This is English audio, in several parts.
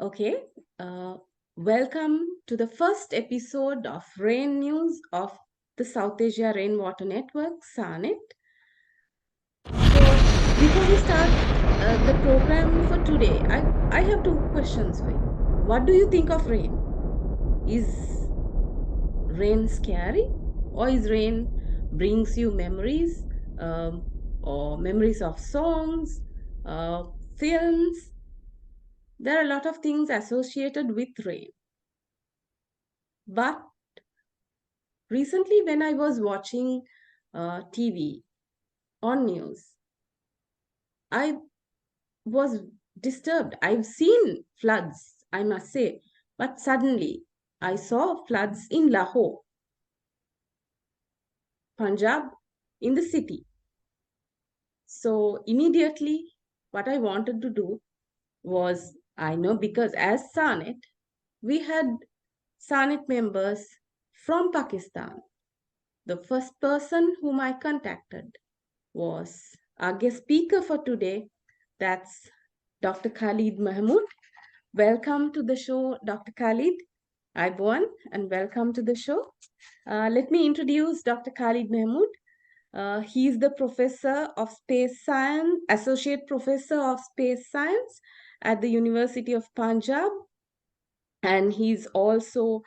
Okay, welcome to the first episode of Rain News of the South Asia Rainwater Network, SARNET. So, before we start the program for today, I have two questions for you. What do you think of rain? Is rain scary, or is rain brings you memories, um, or memories of songs, films? There are a lot of things associated with rain. But recently, when I was watching TV on news, I was disturbed. I've seen floods, I must say, but suddenly I saw floods in Lahore, Punjab, in the city. So immediately, what I wanted to do was, I know because as Sanet, we had Sanet members from Pakistan. The first person whom I contacted was our guest speaker for today. That's Dr. Khalid Mahmood. Welcome to the show, Dr. Khalid. Aibwan, and welcome to the show. Let me introduce Dr. Khalid Mahmood. He is the professor of space science, associate professor of space science at the University of Punjab, and he's also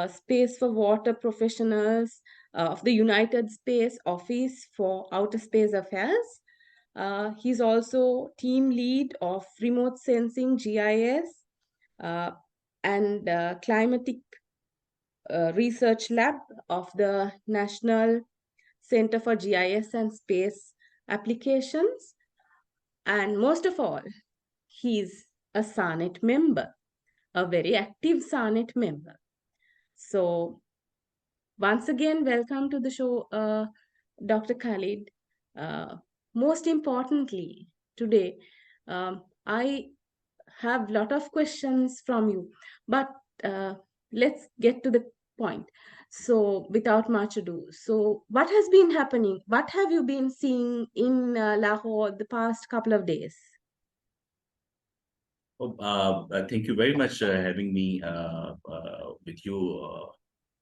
space for water professionals of the United Space Office for Outer Space Affairs. He's also team lead of remote sensing GIS uh, and climatic research lab of the National Center for GIS and Space Applications. And most of all, he's a SARNET member, a very active SARNET member. So, once again, welcome to the show, Dr. Khalid. Most importantly, today, I have a lot of questions from you, but let's get to the point. So, without much ado, so what has been happening? What have you been seeing in Lahore the past couple of days? Thank you very much having me with you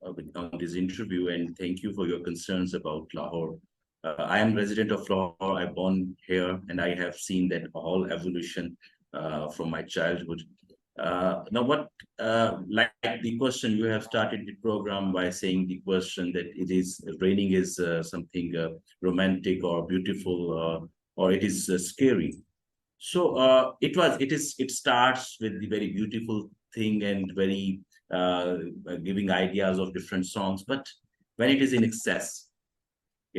on this interview, and thank you for your concerns about Lahore. I am resident of Lahore. I born here, and I have seen that whole evolution from my childhood. Now, what like the question, you have started the program by saying the question that it is raining is something romantic or beautiful, or it is scary. So it starts with the very beautiful thing and very giving ideas of different songs. But when it is in excess,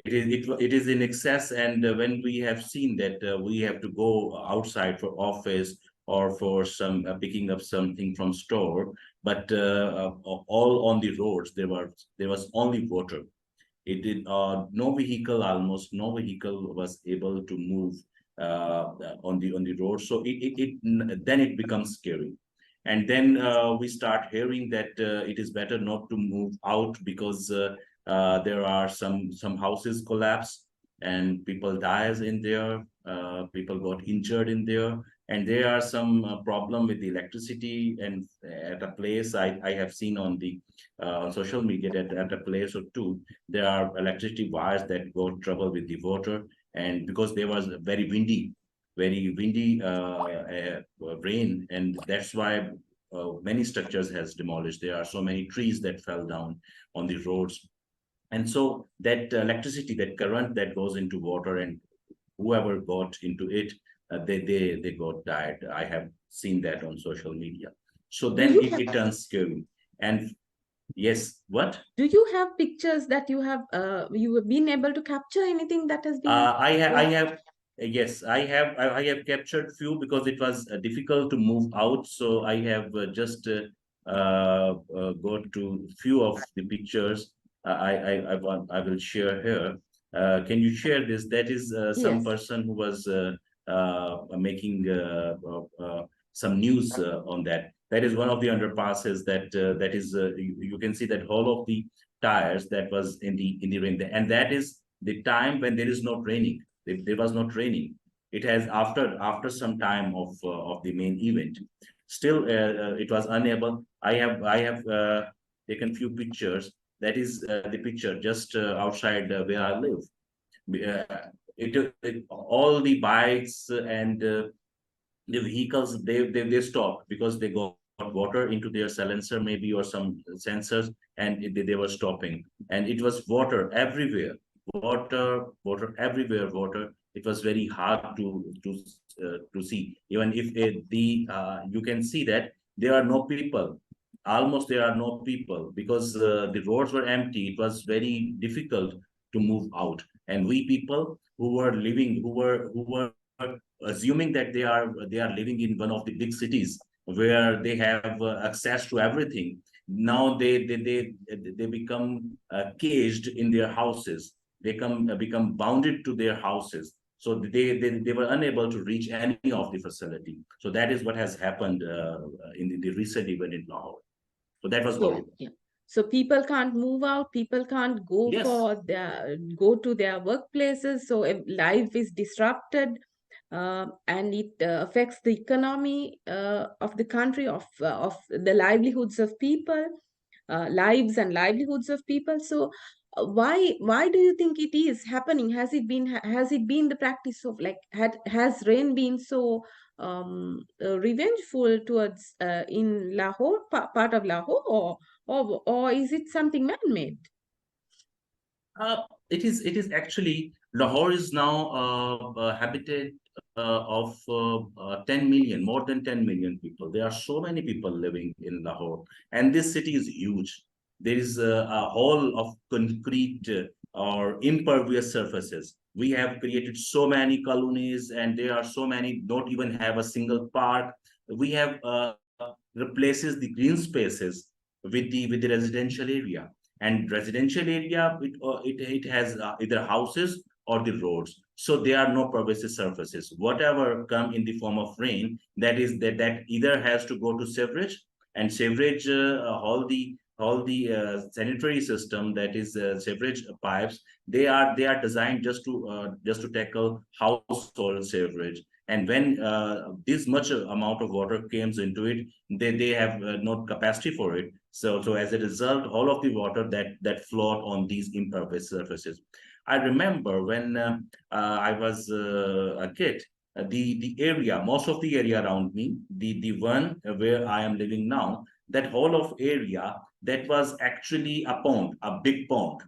it is in excess, and when we have seen that we have to go outside for office or for some picking up something from store, but all on the roads there was only water. It did no vehicle, almost no vehicle was able to move on the road. So then it becomes scary. And then we start hearing that it is better not to move out because there are some houses collapse and people dies in there. People got injured in there, and there are some problem with the electricity. And at a place I have seen on the on social media that at a place or two there are electricity wires that got trouble with the water, and because there was very windy rain, and that's why many structures has demolished. There are so many trees that fell down on the roads, and so that electricity, that current that goes into water, and whoever got into it, they got died. I have seen that on social media. So Do then you it have turns scary. And yes, what? do you have pictures that you have been able to capture anything that has been I like? have, yes, I have captured few because it was difficult to move out. So I have just got to few of the pictures. I will share here. Can you share this? That is some Yes. person who was making some news on that. That is one of the underpasses that is you can see that whole of the tires that was in the rain, and that is the time when there is not raining. There was not raining. It has after some time of the main event. Still, it was unable. I have taken few pictures. That is the picture just outside where I live. All the bikes and the vehicles they stopped because they got water into their silencer maybe or some sensors, and they were stopping, and it was water everywhere, water everywhere, water. It was very hard to see. Even if the you can see that there are no people, almost there are no people, because the roads were empty. It was very difficult to move out, and we people who were living, who were assuming that they are living in one of the big cities where they have access to everything. Now they become caged in their houses. They become bounded to their houses, so they were unable to reach any of the facility. So that is what has happened in the recent event in Lahore. So that was So, horrible. yeah. So people can't move out, people can't Yes. go to their workplaces. So life is disrupted, and it affects the economy of the country, of the livelihoods of people, lives and livelihoods of people. So why do you think it is happening? Has it been the practice of, like, has rain been so revengeful towards in Lahore, part of Lahore, or is it something man-made? It is actually, Lahore is now a habitat of 10 million, more than 10 million people. There are so many people living in Lahore, and this city is huge. There is a whole of concrete or impervious surfaces. We have created so many colonies, and there are so many don't even have a single park. We have replaces the green spaces with the residential area, and residential area it has either houses or the roads, so there are no pervasive surfaces. Whatever come in the form of rain, that either has to go to sewerage, and sewerage all the sanitary system, that is sewerage pipes, they are designed just to tackle household sewerage. And when this much amount of water comes into it, they have no capacity for it. So as a result, all of the water that float on these impervious surfaces. I remember when I was a kid, the area, most of the area around me, the one where I am living now, that whole of area, that was actually a pond, a big pond,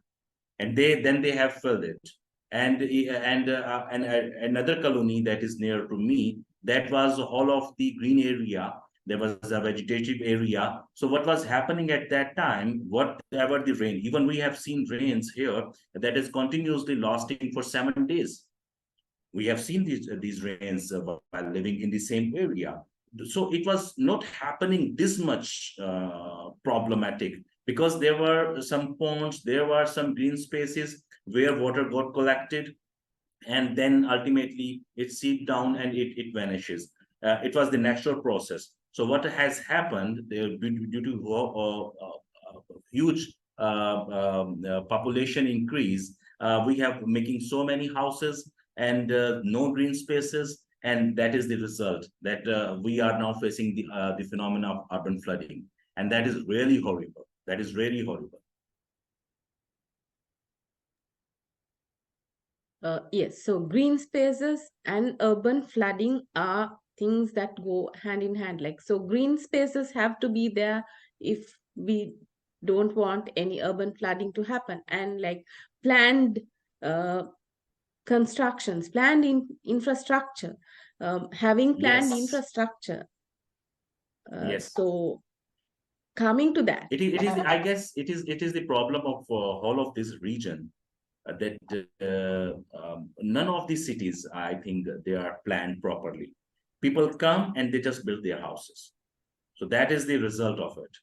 and they have filled it. And another colony that is near to me, that was all of the green area. There was a vegetative area. So what was happening at that time, whatever the rain, even we have seen rains here that is continuously lasting for 7 days. We have seen these rains while living in the same area. So it was not happening this much problematic, because there were some ponds, there were some green spaces where water got collected, and then ultimately it seeped down and it vanishes. It was the natural process. So what has happened there, due to huge population increase, we have making so many houses and no green spaces, and that is the result that we are now facing the phenomena of urban flooding, and that is really horrible. That is really horrible. Yes, so green spaces and urban flooding are things that go hand in hand. Like, so green spaces have to be there if we don't want any urban flooding to happen. And like planned uh, constructions, infrastructure, having planned Yes. infrastructure. Yes. So coming to that, I guess it is the problem of all of this region, that none of these cities, I think, they are planned properly. People come and they just build their houses. So that is the result of it.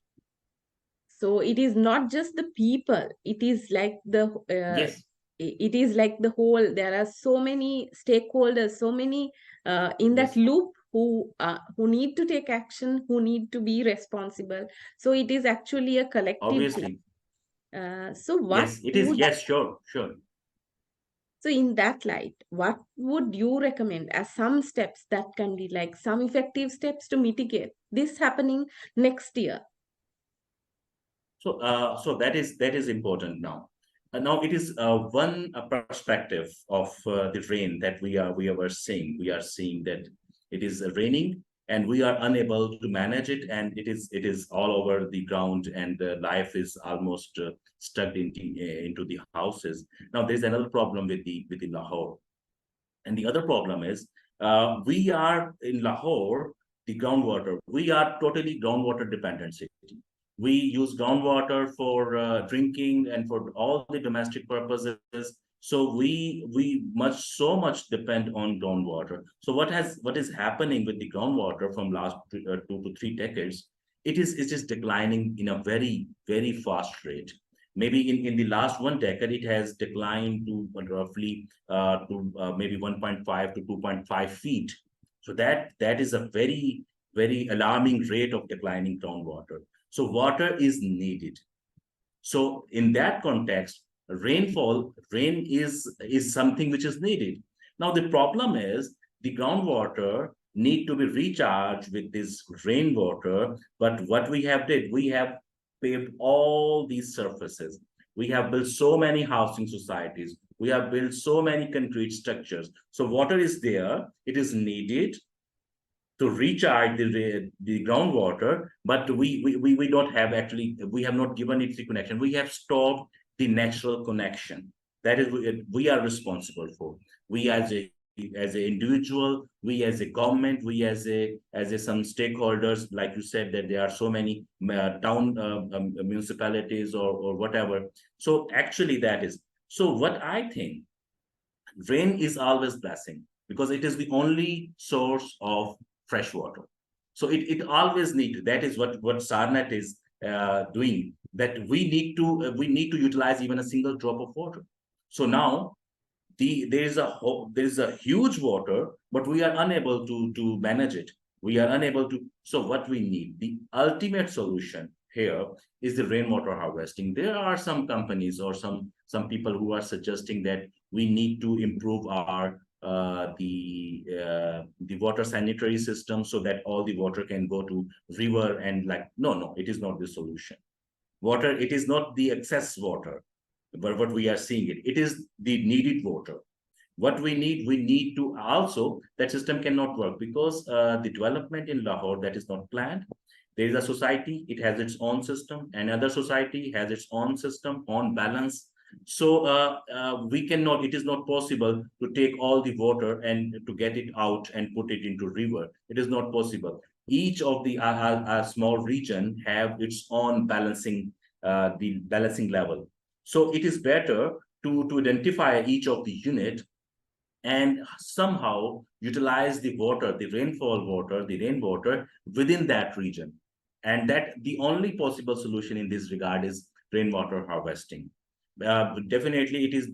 so it is not just the people, it is like Yes, it is like the whole. There are so many stakeholders, so many in that yes, loop who need to take action, who need to be responsible. So it is actually a collective thing. obviously. So what Yes, it is. would Yes, sure, sure. So in that light, what would you recommend as some steps that can be like some effective steps to mitigate this happening next year? So that is important now. Now it is one perspective of the rain that we are seeing. We are seeing that it is raining and we are unable to manage it, and it is all over the ground, and life is almost stuck into the houses. Now there's another problem with the Lahore, and the other problem is we are in Lahore, the groundwater. We are totally groundwater dependent city. We use groundwater for drinking and for all the domestic purposes. So we much depend on groundwater. So what is happening with the groundwater from last 2 to 3 decades? It is declining in a very fast rate. Maybe in the last 1 decade, it has declined to roughly maybe 1.5 to 2.5 feet. So that is a very alarming rate of declining groundwater. So water is needed. So in that context, rain is something which is needed. Now the problem is the groundwater need to be recharged with this rainwater. But what we have did, we have paved all these surfaces. We have built so many housing societies. We have built so many concrete structures. So water is there. It is needed to recharge the groundwater, but we don't have, actually we have not given it the connection. We have stopped the natural connection. That is we are responsible for. We as a individual, we as a government, we as a some stakeholders, like you said, that there are so many town municipalities or whatever. So actually that is, so what I think, rain is always blessing because it is the only source of fresh water. So it always need, that is what SARNET is doing, that we need to utilize even a single drop of water. So now there is a huge water, but we are unable to manage it. We are unable to. So what we need, the ultimate solution here, is the rainwater harvesting. There are some companies or some people who are suggesting that we need to improve our the water sanitary system so that all the water can go to river, and like, no, it is not the solution. Water, it is not the excess water, but what we are seeing, it is the needed water. What we need to also, that system cannot work because the development in Lahore, that is not planned. There is a society, it has its own system. Another society has its own system, on balance. So we cannot, it is not possible to take all the water and to get it out and put it into river. It is not possible. Each of the small region have its own balancing, the balancing level. So it is better to identify each of the unit and somehow utilize the water, the rainfall water, the rainwater within that region. And that the only possible solution in this regard is rainwater harvesting. Definitely, it is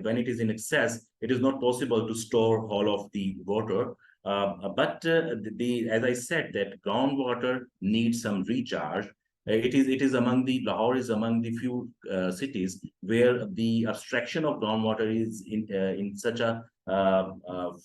when it is in excess, it is not possible to store all of the water. But as I said, that groundwater needs some recharge. It is among the Lahore is among the few cities where the abstraction of groundwater is in such a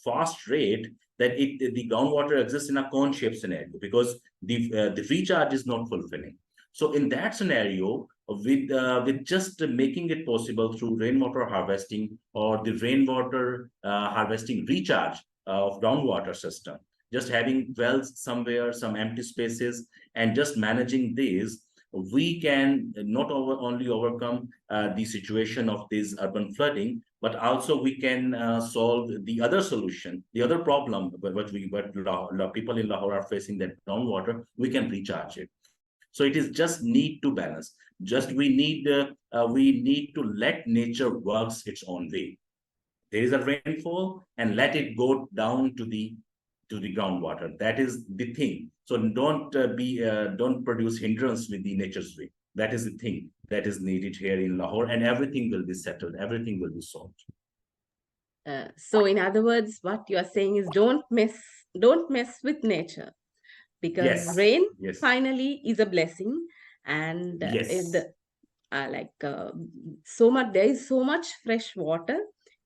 fast rate that the groundwater exists in a cone-shaped scenario because the recharge is not fulfilling. So in that scenario, with just making it possible through rainwater harvesting or the rainwater harvesting recharge of groundwater system, just having wells somewhere, some empty spaces, and just managing these, we can not only overcome the situation of this urban flooding, but also we can solve the other solution, the other problem, what people in Lahore are facing, that groundwater, we can recharge it. So it is just need to balance. Just we need to let nature works its own way. There is a rainfall, and let it go down to the groundwater. That is the thing. So don't produce hindrance with the nature's way. That is the thing that is needed here in Lahore, and everything will be settled. Everything will be solved. So in other words, what you are saying is don't mess with nature, because Yes, rain yes, finally is a blessing. And yes, like so much, there is so much fresh water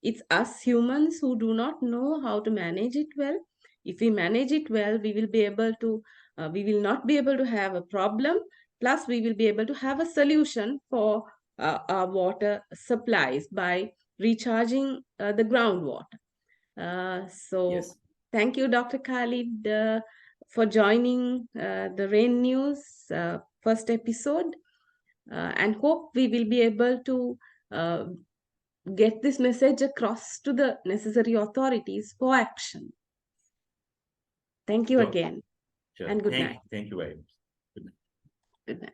It's us humans who do not know how to manage it well. If we manage it well, we will not be able to have a problem. Plus, we will be able to have a solution for our water supplies by recharging the groundwater. So, Yes. thank you, Dr. Khalid, for joining the Rain News first episode, and hope we will be able to uh, get this message across to the necessary authorities for action. Thank you Sure. again, Sure. and good night. Thank you very much. Good night. Good night.